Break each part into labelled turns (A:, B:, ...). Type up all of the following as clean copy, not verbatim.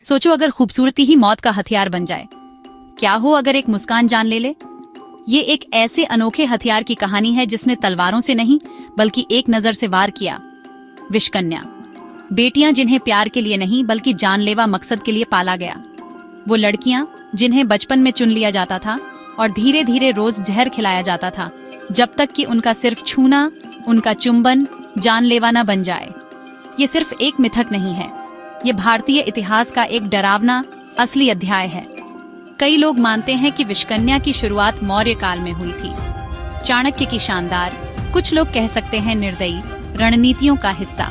A: सोचो अगर खूबसूरती ही मौत का हथियार बन जाए, क्या हो अगर एक मुस्कान जान ले ले। ये एक ऐसे अनोखे हथियार की कहानी है जिसने तलवारों से नहीं बल्कि एक नजर से वार किया। विषकन्या, बेटियां जिन्हें प्यार के लिए नहीं बल्कि जानलेवा मकसद के लिए पाला गया। वो लड़कियां जिन्हें बचपन में चुन लिया जाता था और धीरे धीरे रोज जहर खिलाया जाता था, जब तक कि उनका सिर्फ छूना, उनका चुंबन जानलेवा न बन जाए। ये सिर्फ एक मिथक नहीं है, ये भारतीय इतिहास का एक डरावना असली अध्याय है। कई लोग मानते हैं कि विषकन्या की शुरुआत मौर्य काल में हुई थी, चाणक्य की शानदार, कुछ लोग कह सकते हैं निर्दयी रणनीतियों का हिस्सा।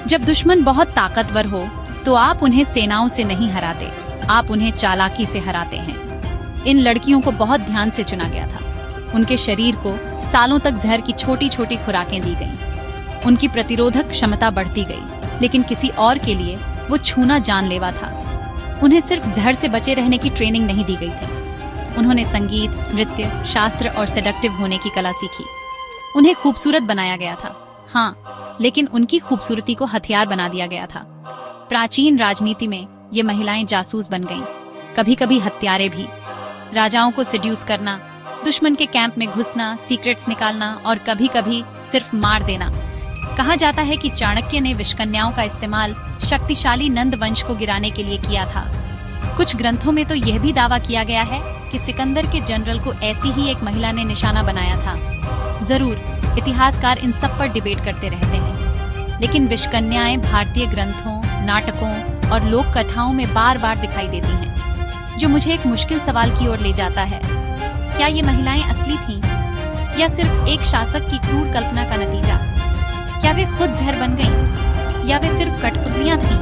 A: जब दुश्मन बहुत ताकतवर हो तो आप उन्हें सेनाओं से नहीं हराते, आप उन्हें चालाकी से हराते हैं। इन लड़कियों को बहुत ध्यान से चुना गया था। उनके शरीर को सालों तक जहर की छोटी छोटी खुराकें दी गईं। उनकी प्रतिरोधक क्षमता बढ़ती गई, लेकिन किसी और के लिए वो छूना जानलेवा था। उन्हें सिर्फ जहर से बचे रहने की ट्रेनिंग नहीं दी गई थी, उन्होंने संगीत, नृत्य, शास्त्र और सेडक्टिव होने की कला सीखी। उन्हें खूबसूरत बनाया गया था, हाँ, लेकिन उनकी खूबसूरती को हथियार बना दिया गया था। प्राचीन राजनीति में ये महिलाएं जासूस बन गईं, कभी कभी हत्यारे भी। राजाओं को सेड्यूस करना, दुश्मन के कैंप में घुसना, सीक्रेट्स निकालना और कभी कभी सिर्फ मार देना। कहा जाता है कि चाणक्य ने विषकन्याओं का इस्तेमाल शक्तिशाली नंद वंश को गिराने के लिए किया था। कुछ ग्रंथों में तो यह भी दावा किया गया है कि सिकंदर के जनरल को ऐसी ही एक महिला ने निशाना बनाया था। जरूर इतिहासकार इन सब पर डिबेट करते रहते हैं, लेकिन विषकन्याएं भारतीय ग्रंथों, नाटकों और लोक कथाओं में बार बार दिखाई देती हैं, जो मुझे एक मुश्किल सवाल की ओर ले जाता है। क्या ये महिलाएं असली थीं या सिर्फ एक शासक की क्रूर कल्पना का नतीजा? क्या वे खुद जहर बन गईं या वे सिर्फ कठपुतलियां थीं,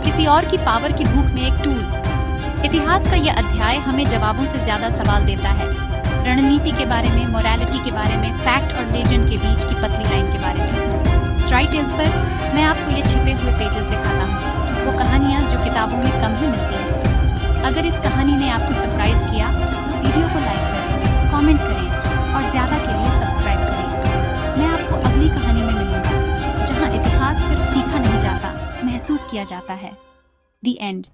A: किसी और की पावर की भूख में एक टूल? इतिहास का यह अध्याय हमें जवाबों से ज्यादा सवाल देता है, रणनीति के बारे में, मोरालिटी के बारे में, फैक्ट और लेजेंड के बीच की पतली लाइन के बारे में। ट्राई टेल्स पर मैं आपको ये छिपे हुए पेजेस दिखाता हूँ, वो कहानियाँ जो किताबों में कम ही मिलती हैं। अगर इस कहानी ने आपको सरप्राइज किया तो वीडियो को लाइक करें, कमेंट करें और ज्यादा के लिए सब्सक्राइब करें। मैं आपको अगली कहानी में मिलूंगा, जहाँ इतिहास सिर्फ सीखा नहीं जाता, महसूस किया जाता है। The end.